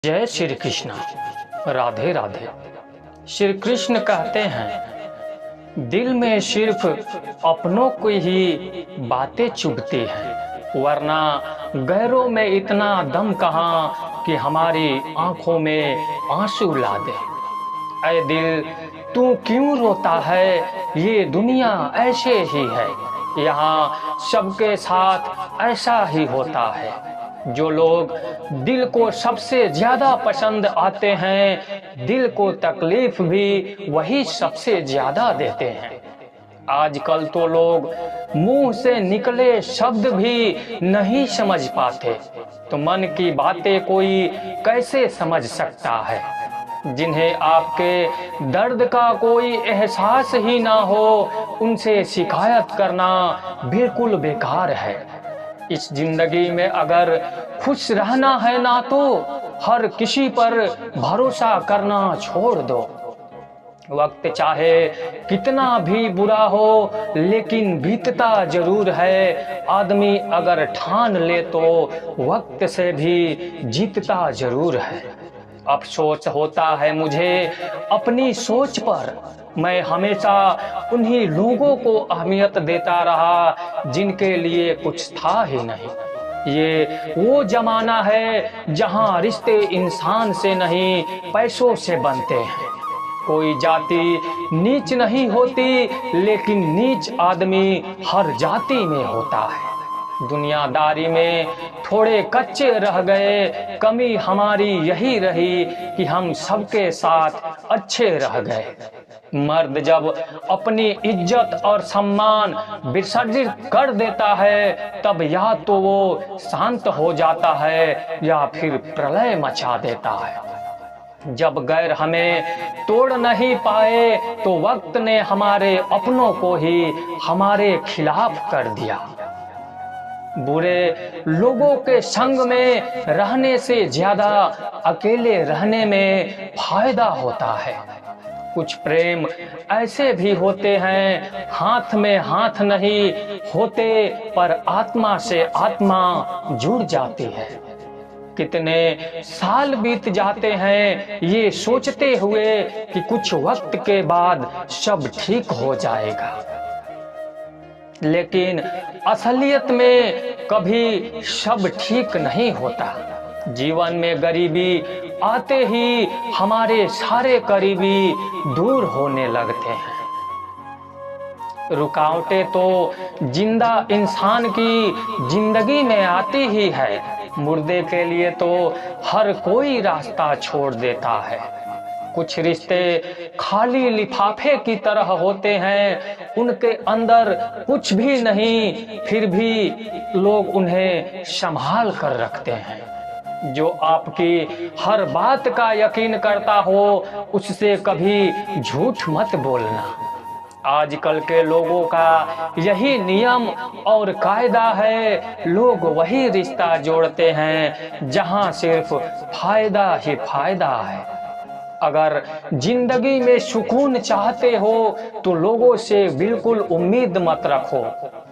जय श्री कृष्ण। राधे राधे। श्री कृष्ण कहते हैं, दिल में सिर्फ अपनों को ही बातें चुभती हैं, वरना गैरों में इतना दम कहाँ कि हमारी आंखों में आंसू ला दे। ऐ दिल तू क्यों रोता है, ये दुनिया ऐसे ही है, यहाँ सबके साथ ऐसा ही होता है। जो लोग दिल को सबसे ज्यादा पसंद आते हैं, दिल को तकलीफ भी वही सबसे ज्यादा देते हैं। आजकल तो लोग मुंह से निकले शब्द भी नहीं समझ पाते, तो मन की बातें कोई कैसे समझ सकता है। जिन्हें आपके दर्द का कोई एहसास ही ना हो, उनसे शिकायत करना बिल्कुल बेकार है। इस जिंदगी में अगर खुश रहना है ना, तो हर किसी पर भरोसा करना छोड़ दो। वक्त चाहे कितना भी बुरा हो, लेकिन बीतता जरूर है। आदमी अगर ठान ले तो वक्त से भी जीतता जरूर है। अफसोस होता है मुझे अपनी सोच पर, मैं हमेशा उन्हीं लोगों को अहमियत देता रहा जिनके लिए कुछ था ही नहीं। ये वो जमाना है जहां रिश्ते इंसान से नहीं पैसों से बनते हैं। कोई जाति नीच नहीं होती, लेकिन नीच आदमी हर जाति में होता है। दुनियादारी में थोड़े कच्चे रह गए, कमी हमारी यही रही कि हम सबके साथ अच्छे रह गए। मर्द जब अपनी इज्जत और सम्मान विसर्जित कर देता है, तब या तो वो शांत हो जाता है या फिर प्रलय मचा देता है। जब गैर हमें तोड़ नहीं पाए, तो वक्त ने हमारे अपनों को ही हमारे खिलाफ कर दिया। बुरे लोगों के संग में रहने से ज्यादा अकेले रहने में फायदा होता है। कुछ प्रेम ऐसे भी होते हैं, हाथ में हाथ नहीं होते, पर आत्मा से आत्मा जुड़ जाती है। कितने साल बीत जाते हैं ये सोचते हुए कि कुछ वक्त के बाद सब ठीक हो जाएगा, लेकिन असलियत में कभी सब ठीक नहीं होता। जीवन में गरीबी आते ही हमारे सारे करीबी दूर होने लगते हैं। रुकावटें तो जिंदा इंसान की जिंदगी में आती ही है, मुर्दे के लिए तो हर कोई रास्ता छोड़ देता है। कुछ रिश्ते खाली लिफाफे की तरह होते हैं, उनके अंदर कुछ भी नहीं, फिर भी लोग उन्हें संभाल कर रखते हैं। जो आपकी हर बात का यकीन करता हो, उससे कभी झूठ मत बोलना। आजकल के लोगों का यही नियम और कायदा है, लोग वही रिश्ता जोड़ते हैं जहां सिर्फ फायदा ही फायदा है। अगर जिंदगी में सुकून चाहते हो तो लोगों से बिल्कुल उम्मीद मत रखो।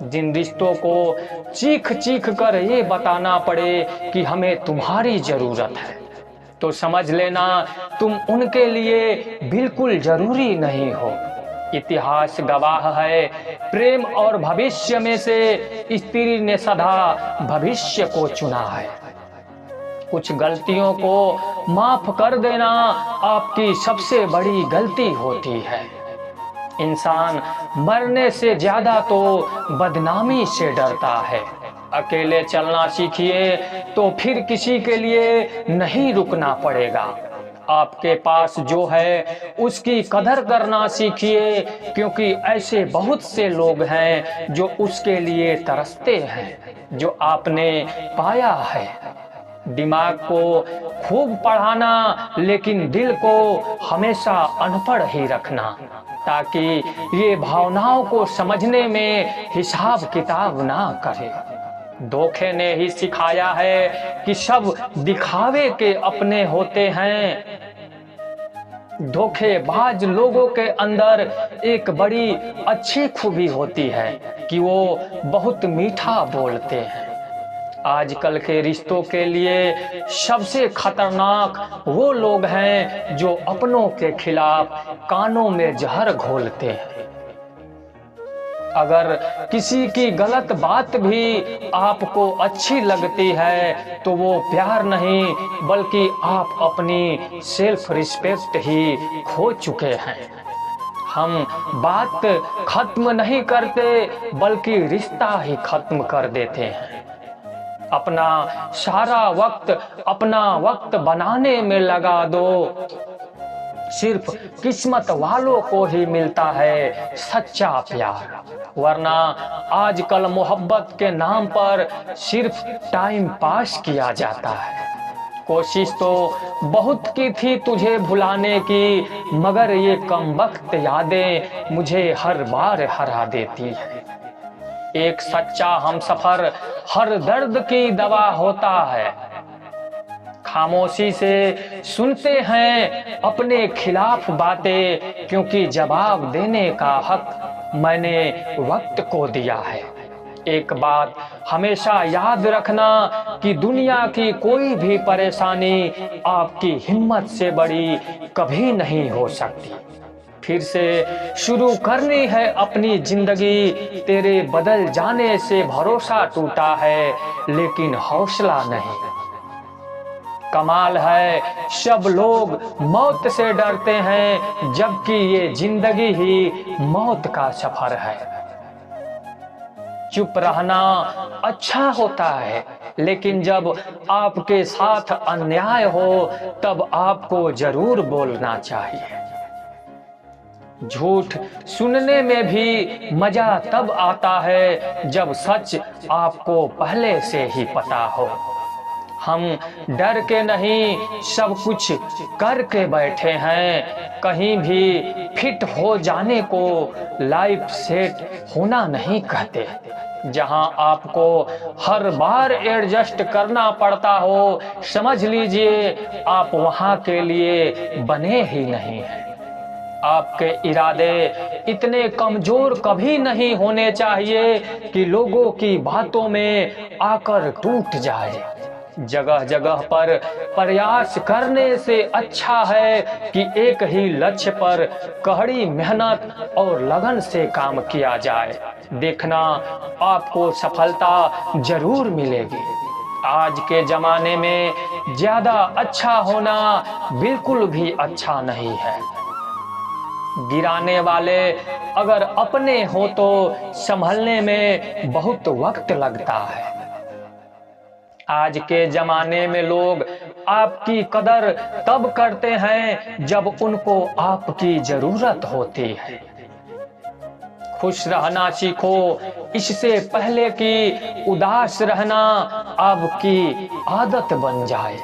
जिन रिश्तों को चीख चीख कर ये बताना पड़े कि हमें तुम्हारी जरूरत है, तो समझ लेना तुम उनके लिए बिल्कुल जरूरी नहीं हो। इतिहास गवाह है, प्रेम और भविष्य में से स्त्री ने सदा भविष्य को चुना है। कुछ गलतियों को माफ कर देना आपकी सबसे बड़ी गलती होती है। इंसान मरने से ज्यादा तो बदनामी से डरता है। अकेले चलना सीखिए तो फिर किसी के लिए नहीं रुकना पड़ेगा। आपके पास जो है उसकी कदर करना सीखिए, क्योंकि ऐसे बहुत से लोग हैं जो उसके लिए तरसते हैं जो आपने पाया है। दिमाग को खूब पढ़ाना, लेकिन दिल को हमेशा अनपढ़ ही रखना, ताकि ये भावनाओं को समझने में हिसाब किताब ना करे। धोखे ने ही सिखाया है कि सब दिखावे के अपने होते हैं। धोखेबाज लोगों के अंदर एक बड़ी अच्छी खूबी होती है कि वो बहुत मीठा बोलते हैं। आजकल के रिश्तों के लिए सबसे खतरनाक वो लोग हैं जो अपनों के खिलाफ कानों में जहर घोलते हैं। अगर किसी की गलत बात भी आपको अच्छी लगती है तो वो प्यार नहीं बल्कि आप अपनी सेल्फ रिस्पेक्ट ही खो चुके हैं। हम बात खत्म नहीं करते बल्कि रिश्ता ही खत्म कर देते हैं। अपना सारा वक्त बनाने में लगा दो, सिर्फ किस्मत वालों को ही मिलता है सच्चा प्यार, वरना आजकल मोहब्बत के नाम पर सिर्फ टाइम पास किया जाता है। कोशिश तो बहुत की थी तुझे भुलाने की, मगर ये कमबख्त यादें मुझे हर बार हरा देती है। एक सच्चा हमसफर हर दर्द की दवा होता है। खामोशी से सुनते हैं अपने खिलाफ बातें, क्योंकि जवाब देने का हक मैंने वक्त को दिया है। एक बात हमेशा याद रखना कि दुनिया की कोई भी परेशानी आपकी हिम्मत से बड़ी कभी नहीं हो सकती। फिर से शुरू करनी है अपनी जिंदगी, तेरे बदल जाने से भरोसा टूटा है लेकिन हौसला नहीं। कमाल है सब लोग मौत से डरते हैं, जबकि ये जिंदगी ही मौत का सफर है। चुप रहना अच्छा होता है, लेकिन जब आपके साथ अन्याय हो तब आपको जरूर बोलना चाहिए। झूठ सुनने में भी मजा तब आता है जब सच आपको पहले से ही पता हो। हम डर के नहीं सब कुछ करके बैठे हैं, कहीं भी फिट हो जाने को लाइफ सेट होना नहीं कहते। जहां आपको हर बार एडजस्ट करना पड़ता हो, समझ लीजिए आप वहां के लिए बने ही नहीं हैं। आपके इरादे इतने कमजोर कभी नहीं होने चाहिए कि लोगों की बातों में आकर टूट जाए। जगह जगह पर प्रयास करने से अच्छा है कि एक ही लक्ष्य पर कड़ी मेहनत और लगन से काम किया जाए। देखना आपको सफलता जरूर मिलेगी। आज के जमाने में ज्यादा अच्छा होना बिल्कुल भी अच्छा नहीं है। गिराने वाले अगर अपने हो तो संभलने में बहुत वक्त लगता है। आज के जमाने में लोग आपकी कदर तब करते हैं जब उनको आपकी जरूरत होती है। खुश रहना सीखो इससे पहले कि उदास रहना आपकी आदत बन जाए।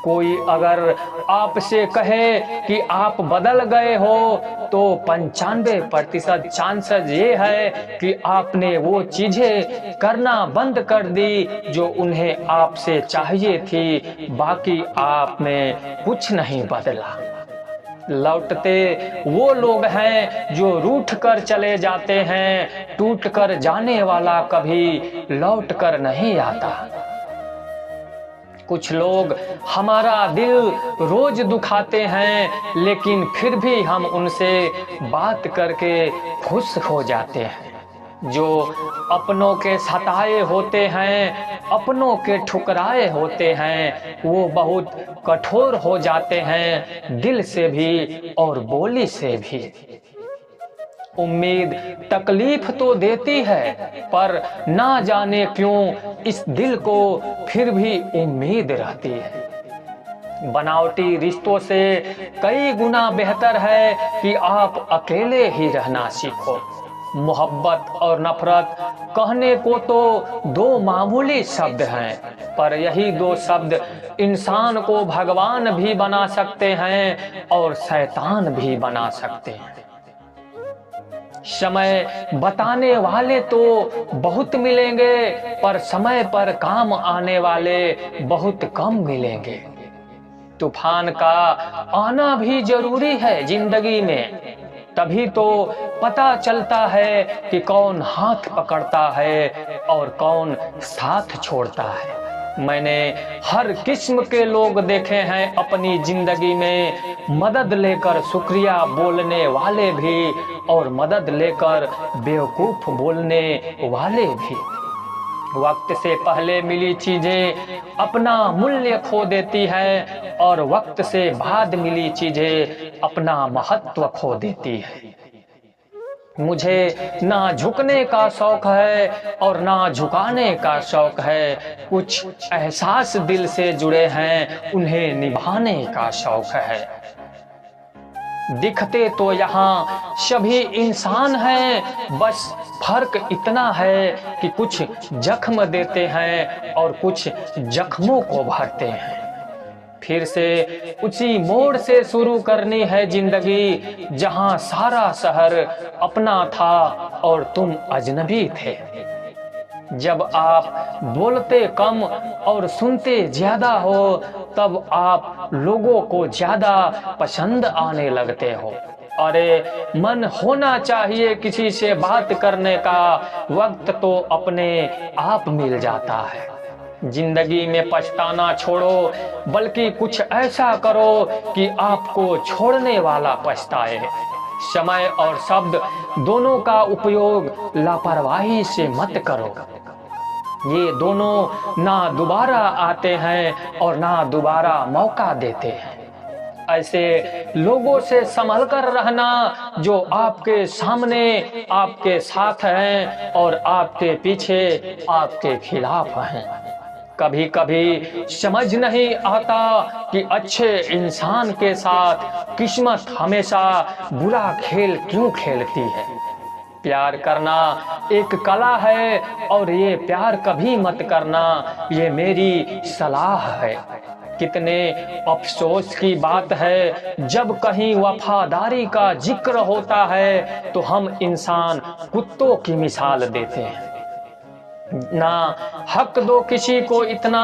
कोई अगर आपसे कहे कि आप बदल गए हो तो 95% चांसेस ये है कि आपने वो चीजें करना बंद कर दी जो उन्हें आपसे चाहिए थी, बाकी आप में कुछ नहीं बदला। लौटते वो लोग हैं जो रूठ कर चले जाते हैं, टूट कर जाने वाला कभी लौट कर नहीं आता। कुछ लोग हमारा दिल रोज दुखाते हैं, लेकिन फिर भी हम उनसे बात करके खुश हो जाते हैं। जो अपनों के सताए होते हैं, अपनों के ठुकराए होते हैं, वो बहुत कठोर हो जाते हैं, दिल से भी और बोली से भी। उम्मीद तकलीफ तो देती है, पर ना जाने क्यों इस दिल को फिर भी उम्मीद रहती है। बनावटी रिश्तों से कई गुना बेहतर है कि आप अकेले ही रहना सीखो। मोहब्बत और नफरत कहने को तो दो मामूली शब्द हैं, पर यही दो शब्द इंसान को भगवान भी बना सकते हैं और शैतान भी बना सकते हैं। समय बताने वाले तो बहुत मिलेंगे, पर समय पर काम आने वाले बहुत कम मिलेंगे। तूफान का आना भी जरूरी है जिंदगी में, तभी तो पता चलता है कि कौन हाथ पकड़ता है और कौन साथ छोड़ता है। मैंने हर किस्म के लोग देखे हैं अपनी जिंदगी में, मदद लेकर शुक्रिया बोलने वाले भी और मदद लेकर बेवकूफ बोलने वाले भी। वक्त से पहले मिली चीजें अपना मूल्य खो देती है और वक्त से बाद मिली चीजें अपना महत्व खो देती है। मुझे ना झुकने का शौक है और ना झुकाने का शौक है, कुछ एहसास दिल से जुड़े हैं उन्हें निभाने का शौक है। दिखते तो यहाँ सभी इंसान हैं, बस फर्क इतना है कि कुछ जख्म देते हैं और कुछ जख्मों को भरते हैं। फिर से उसी मोड़ से शुरू करनी है जिंदगी जहां सारा शहर अपना था और तुम अजनबी थे। जब आप बोलते कम और सुनते ज्यादा हो तब आप लोगों को ज्यादा पसंद आने लगते हो। अरे मन होना चाहिए किसी से बात करने का, वक्त तो अपने आप मिल जाता है। जिंदगी में पछताना छोड़ो, बल्कि कुछ ऐसा करो कि आपको छोड़ने वाला पछताए। समय और शब्द दोनों का उपयोग लापरवाही से मत करो। ये दोनों ना दोबारा आते हैं और ना दोबारा मौका देते हैं। ऐसे लोगों से संभल कर रहना जो आपके सामने आपके साथ हैं और आपके पीछे आपके खिलाफ हैं। कभी कभी समझ नहीं आता कि अच्छे इंसान के साथ किस्मत हमेशा बुरा खेल क्यों खेलती है। प्यार करना एक कला है और ये प्यार कभी मत करना, ये मेरी सलाह है। कितने अफसोस की बात है जब कहीं वफादारी का जिक्र होता है तो हम इंसान कुत्तों की मिसाल देते हैं। ना हक दो किसी को इतना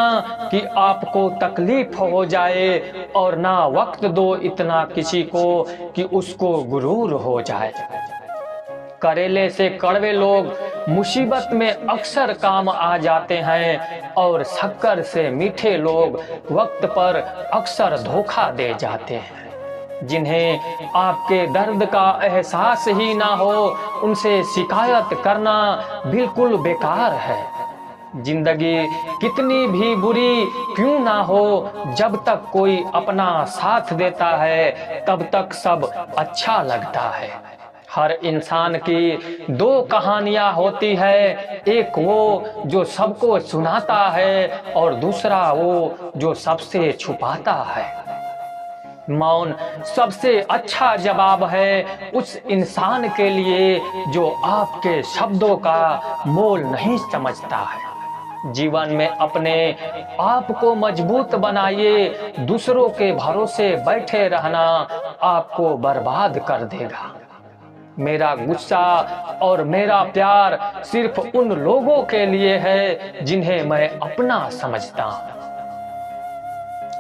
कि आपको तकलीफ हो जाए और ना वक्त दो इतना किसी को कि उसको गुरूर हो जाए। करेले से कड़वे लोग मुसीबत में अक्सर काम आ जाते हैं और शक्कर से मीठे लोग वक्त पर अक्सर धोखा दे जाते हैं। जिन्हें आपके दर्द का एहसास ही ना हो उनसे शिकायत करना बिल्कुल बेकार है। जिंदगी कितनी भी बुरी क्यों ना हो, जब तक कोई अपना साथ देता है तब तक सब अच्छा लगता है। हर इंसान की दो कहानियां होती है, एक वो जो सबको सुनाता है और दूसरा वो जो सबसे छुपाता है। मौन सबसे अच्छा जवाब है उस इंसान के लिए जो आपके शब्दों का मोल नहीं समझता है। जीवन में अपने आप को मजबूत बनाइए, दूसरों के भरोसे बैठे रहना आपको बर्बाद कर देगा। मेरा गुस्सा और मेरा प्यार सिर्फ उन लोगों के लिए है जिन्हें मैं अपना समझता हूं।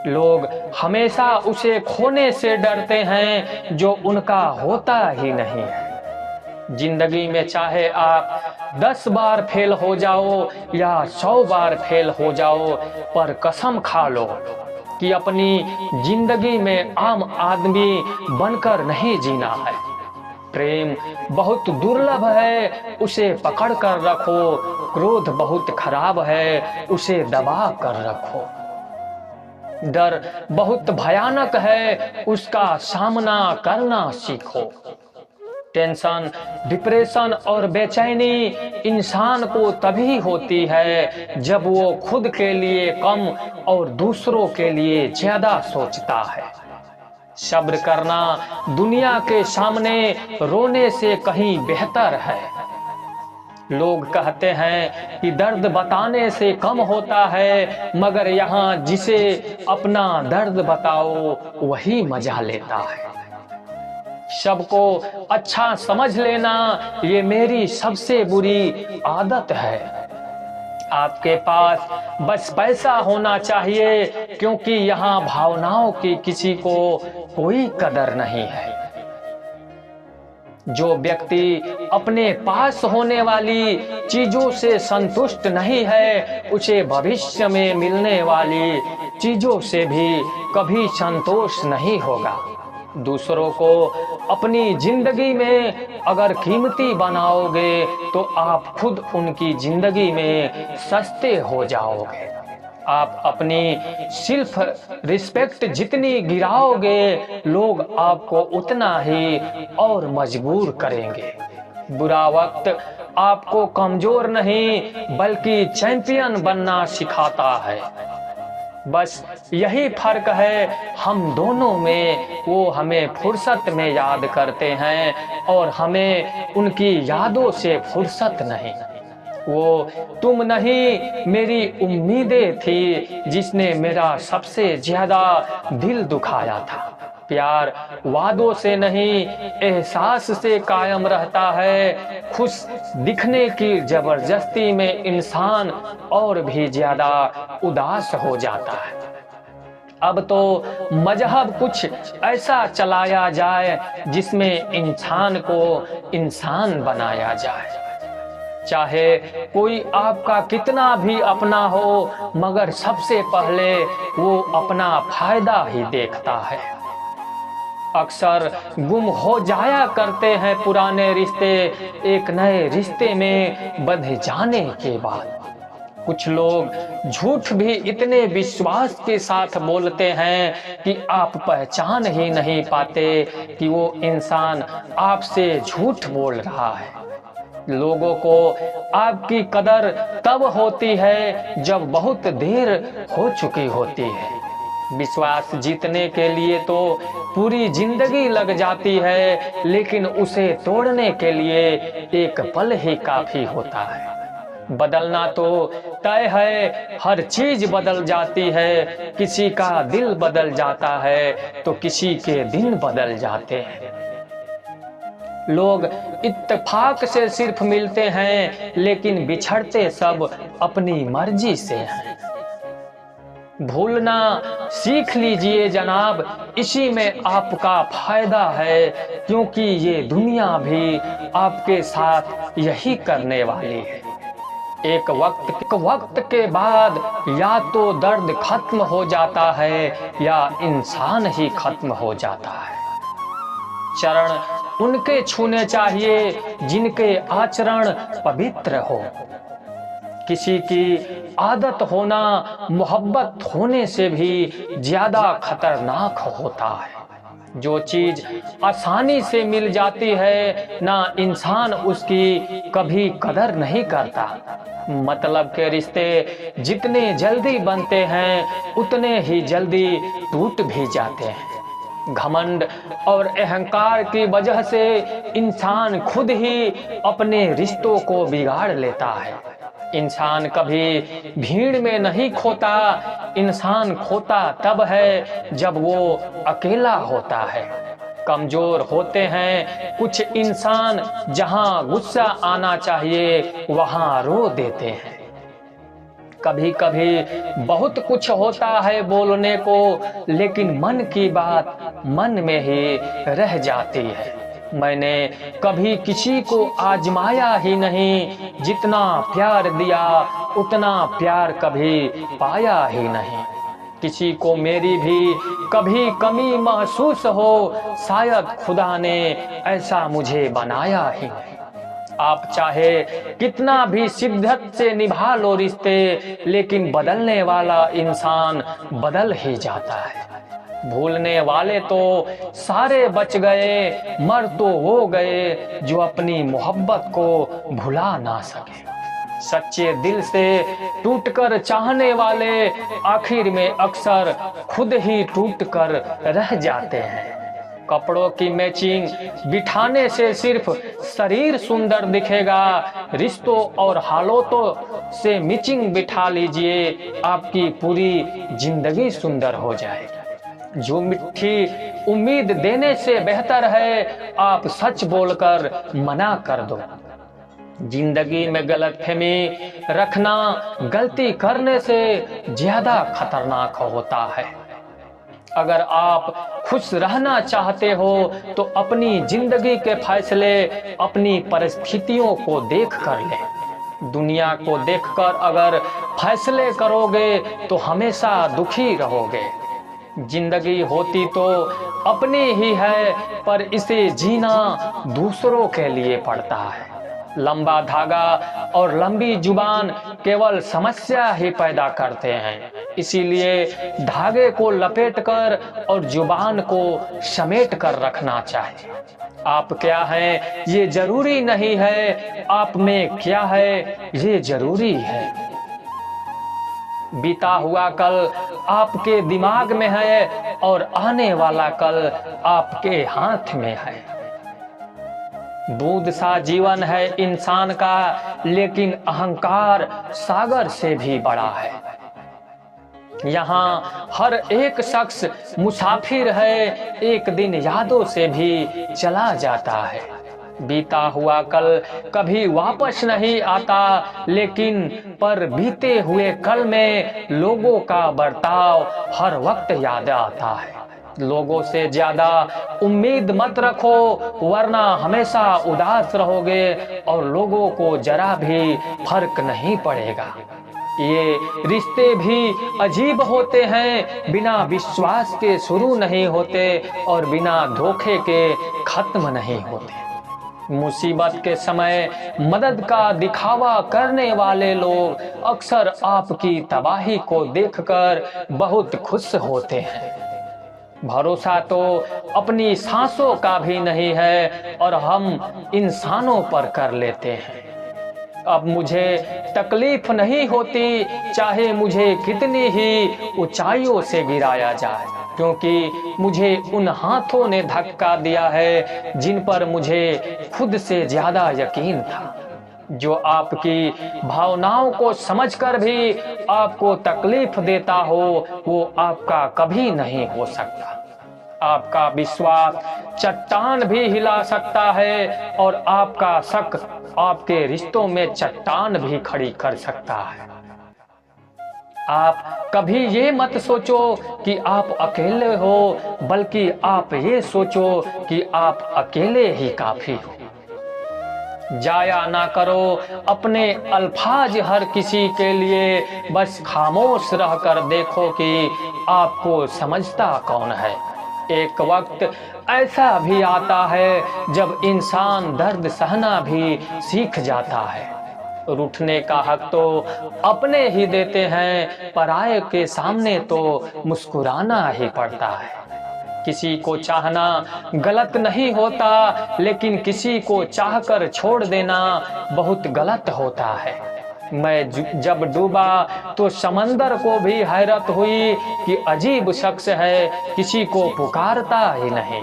लोग हमेशा उसे खोने से डरते हैं जो उनका होता ही नहीं है। जिंदगी में चाहे आप 10 बार फेल हो जाओ या 100 बार फेल हो जाओ, पर कसम खा लो कि अपनी जिंदगी में आम आदमी बनकर नहीं जीना है। प्रेम बहुत दुर्लभ है, उसे पकड़ कर रखो। क्रोध बहुत खराब है, उसे दबा कर रखो। डर बहुत भयानक है, उसका सामना करना सीखो। टेंशन, डिप्रेशन और बेचैनी इंसान को तभी होती है जब वो खुद के लिए कम और दूसरों के लिए ज्यादा सोचता है। सब्र करना दुनिया के सामने रोने से कहीं बेहतर है। लोग कहते हैं कि दर्द बताने से कम होता है, मगर यहाँ जिसे अपना दर्द बताओ वही मजा लेता है। सबको अच्छा समझ लेना ये मेरी सबसे बुरी आदत है। आपके पास बस पैसा होना चाहिए, क्योंकि यहाँ भावनाओं की किसी को कोई कदर नहीं है। जो व्यक्ति अपने पास होने वाली चीजों से संतुष्ट नहीं है, उसे भविष्य में मिलने वाली चीजों से भी कभी संतोष नहीं होगा। दूसरों को अपनी जिंदगी में अगर कीमती बनाओगे तो आप खुद उनकी जिंदगी में सस्ते हो जाओगे। आप अपनी सेल्फ रिस्पेक्ट जितनी गिराओगे, लोग आपको उतना ही और मजबूर करेंगे। बुरा वक्त आपको कमजोर नहीं बल्कि चैंपियन बनना सिखाता है। बस यही फर्क है हम दोनों में। वो हमें फुर्सत में याद करते हैं और हमें उनकी यादों से फुर्सत नहीं। वो तुम नहीं मेरी उम्मीदें थी जिसने मेरा सबसे ज्यादा दिल दुखाया था। प्यार वादों से नहीं एहसास से कायम रहता है। खुश दिखने की जबरदस्ती में इंसान और भी ज्यादा उदास हो जाता है। अब तो मजहब कुछ ऐसा चलाया जाए जिसमें इंसान को इंसान बनाया जाए। चाहे कोई आपका कितना भी अपना हो, मगर सबसे पहले वो अपना फायदा ही देखता है। अक्सर गुम हो जाया करते हैं पुराने रिश्ते एक नए रिश्ते में बंध जाने के बाद। कुछ लोग झूठ भी इतने विश्वास के साथ बोलते हैं कि आप पहचान ही नहीं पाते कि वो इंसान आपसे झूठ बोल रहा है। लोगों को आपकी कदर तब होती है जब बहुत देर हो चुकी होती है। विश्वास जीतने के लिए तो पूरी जिंदगी लग जाती है, लेकिन उसे तोड़ने के लिए एक पल ही काफी होता है। बदलना तो तय है, हर चीज बदल जाती है। किसी का दिल बदल जाता है तो किसी के दिन बदल जाते हैं। लोग इत्तेफाक से सिर्फ मिलते हैं, लेकिन बिछड़ते सब अपनी मर्जी से हैं। भूलना सीख लीजिए जनाब, इसी में आपका फायदा है, क्योंकि ये दुनिया भी आपके साथ यही करने वाली है। एक वक्त के बाद या तो दर्द खत्म हो जाता है या इंसान ही खत्म हो जाता है। चरण उनके छूने चाहिए जिनके आचरण पवित्र हो। किसी की आदत होना मोहब्बत होने से भी ज्यादा खतरनाक होता है। जो चीज आसानी से मिल जाती है ना इंसान उसकी कभी कदर नहीं करता। मतलब के रिश्ते जितने जल्दी बनते हैं उतने ही जल्दी टूट भी जाते हैं। घमंड और अहंकार की वजह से इंसान खुद ही अपने रिश्तों को बिगाड़ लेता है। इंसान कभी भीड़ में नहीं खोता, इंसान खोता तब है जब वो अकेला होता है। कमजोर होते हैं कुछ इंसान, जहां गुस्सा आना चाहिए वहां रो देते हैं। कभी कभी बहुत कुछ होता है बोलने को, लेकिन मन की बात मन में ही रह जाती है। मैंने कभी किसी को आजमाया ही नहीं, जितना प्यार दिया उतना प्यार कभी पाया ही नहीं। किसी को मेरी भी कभी कमी महसूस हो, शायद खुदा ने ऐसा मुझे बनाया ही नहीं। आप चाहे कितना भी शिद्दत से निभा लो रिश्ते, लेकिन बदलने वाला इंसान बदल ही जाता है। भूलने वाले तो सारे बच गए, मर तो वो गए जो अपनी मोहब्बत को भुला ना सके। सच्चे दिल से टूटकर चाहने वाले आखिर में अक्सर खुद ही टूटकर रह जाते हैं। कपड़ों की मैचिंग बिठाने से सिर्फ शरीर सुंदर दिखेगा, रिश्तों और हालातों से मैचिंग बिठा लीजिए, आपकी पूरी जिंदगी सुंदर हो जाएगी। जो मिठी उम्मीद देने से बेहतर है आप सच बोलकर मना कर दो। जिंदगी में गलतफहमी रखना गलती करने से ज्यादा खतरनाक होता है। अगर आप खुश रहना चाहते हो तो अपनी जिंदगी के फैसले अपनी परिस्थितियों को देख कर लें। दुनिया को देखकर अगर फैसले करोगे तो हमेशा दुखी रहोगे। जिंदगी होती तो अपनी ही है, पर इसे जीना दूसरों के लिए पड़ता है। लंबा धागा और लंबी जुबान केवल समस्या ही पैदा करते हैं, इसीलिए धागे को लपेटकर और जुबान को समेट कर रखना चाहिए। आप क्या हैं ये जरूरी नहीं है, आप में क्या है ये जरूरी है। बीता हुआ कल आपके दिमाग में है और आने वाला कल आपके हाथ में है। दूध सा जीवन है इंसान का, लेकिन अहंकार सागर से भी बड़ा है। यहाँ हर एक शख्स मुसाफिर है, एक दिन यादों से भी चला जाता है। बीता हुआ कल कभी वापस नहीं आता, लेकिन पर बीते हुए कल में लोगों का बर्ताव हर वक्त याद आता है। लोगों से ज्यादा उम्मीद मत रखो, वरना हमेशा उदास रहोगे और लोगों को जरा भी फर्क नहीं पड़ेगा। ये रिश्ते भी अजीब होते हैं, बिना विश्वास के शुरू नहीं होते और बिना धोखे के खत्म नहीं होते। मुसीबत के समय मदद का दिखावा करने वाले लोग अक्सर आपकी तबाही को देखकर बहुत खुश होते हैं। भरोसा तो अपनी सांसों का भी नहीं है और हम इंसानों पर कर लेते हैं। अब मुझे तकलीफ नहीं होती, चाहे मुझे कितनी ही ऊंचाइयों से गिराया जाए, क्योंकि मुझे उन हाथों ने धक्का दिया है जिन पर मुझे खुद से ज्यादा यकीन था। जो आपकी भावनाओं को समझकर भी आपको तकलीफ देता हो, वो आपका कभी नहीं हो सकता। आपका विश्वास चट्टान भी हिला सकता है और आपका शक आपके रिश्तों में चट्टान भी खड़ी कर सकता है। आप कभी ये मत सोचो कि आप अकेले हो, बल्कि आप ये सोचो कि आप अकेले ही काफी हो। जाया ना करो अपने अल्फाज हर किसी के लिए, बस खामोश रहकर देखो कि आपको समझता कौन है। एक वक्त ऐसा भी आता है जब इंसान दर्द सहना भी सीख जाता है। रूठने का हक तो अपने ही देते हैं, पराये के सामने तो मुस्कुराना ही पड़ता है। किसी को चाहना गलत नहीं होता, लेकिन किसी को चाहकर छोड़ देना बहुत गलत होता है। मैं जब डूबा तो समंदर को भी हैरत हुई कि अजीब शख्स है, किसी को पुकारता ही नहीं।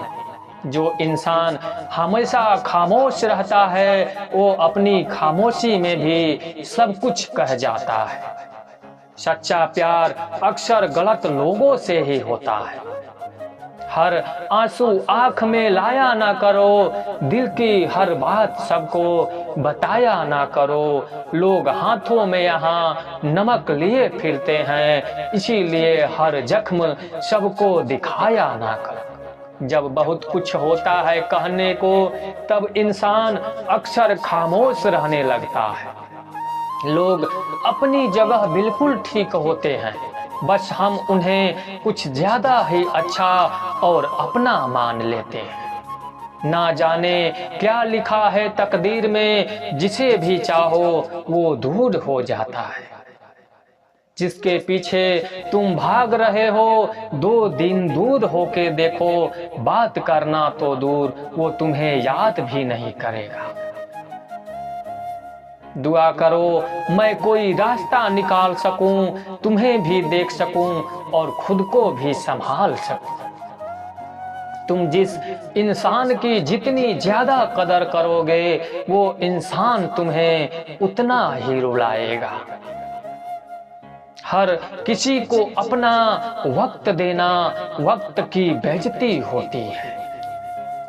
जो इंसान हमेशा खामोश रहता है, वो अपनी खामोशी में भी सब कुछ कह जाता है। सच्चा प्यार अक्सर गलत लोगों से ही होता है। हर आंसू आंख में लाया ना करो, दिल की हर बात सबको बताया ना करो। लोग हाथों में यहाँ नमक लिए फिरते हैं, इसीलिए हर जख्म सबको दिखाया ना करो। जब बहुत कुछ होता है कहने को, तब इंसान अक्सर खामोश रहने लगता है। लोग अपनी जगह बिल्कुल ठीक होते हैं, बस हम उन्हें कुछ ज्यादा ही अच्छा और अपना मान लेते हैं। ना जाने क्या लिखा है तकदीर में, जिसे भी चाहो वो दूर हो जाता है। जिसके पीछे तुम भाग रहे हो, 2 दिन दूर होके देखो, बात करना तो दूर, वो तुम्हें याद भी नहीं करेगा। दुआ करो मैं कोई रास्ता निकाल सकूं, तुम्हें भी देख सकूं और खुद को भी संभाल सकूं। तुम जिस इंसान की जितनी ज्यादा कदर करोगे, वो इंसान तुम्हें उतना ही रुलाएगा। हर किसी को अपना वक्त देना वक्त की बेइज्जती होती है।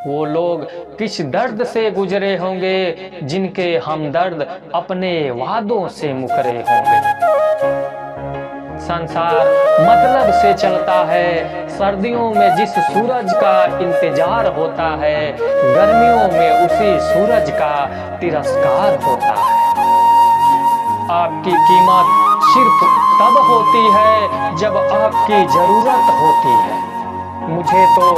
वो लोग किस दर्द से गुजरे होंगे जिनके हमदर्द अपने वादों से मुकरे होंगे। संसार मतलब से चलता है। सर्दियों में जिस सूरज का इंतजार होता है, गर्मियों में उसी सूरज का तिरस्कार होता है। आपकी कीमत सिर्फ तब होती है जब आपकी जरूरत होती है। मुझे तो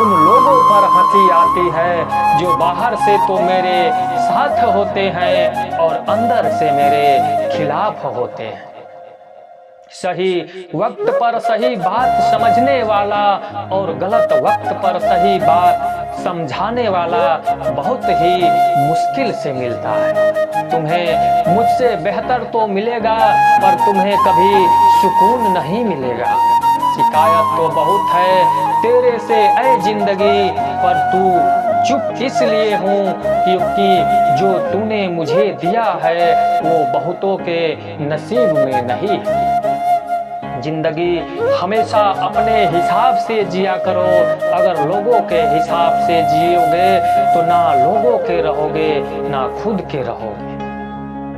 उन लोगों पर हंसी आती है जो बाहर से तो मेरे साथ होते हैं और अंदर से मेरे खिलाफ होते हैं। सही वक्त पर सही बात समझने वाला और गलत वक्त पर सही बात समझाने वाला बहुत ही मुश्किल से मिलता है। तुम्हें मुझसे बेहतर तो मिलेगा, पर तुम्हें कभी सुकून नहीं मिलेगा। शिकायत तो बहुत है तेरे से ऐ जिंदगी, पर तू चुप इसलिए हूँ क्योंकि जो तूने मुझे दिया है वो बहुतों के नसीब में नहीं है। जिंदगी हमेशा अपने हिसाब से जिया करो। अगर लोगों के हिसाब से जियोगे तो ना लोगों के रहोगे ना खुद के रहोगे।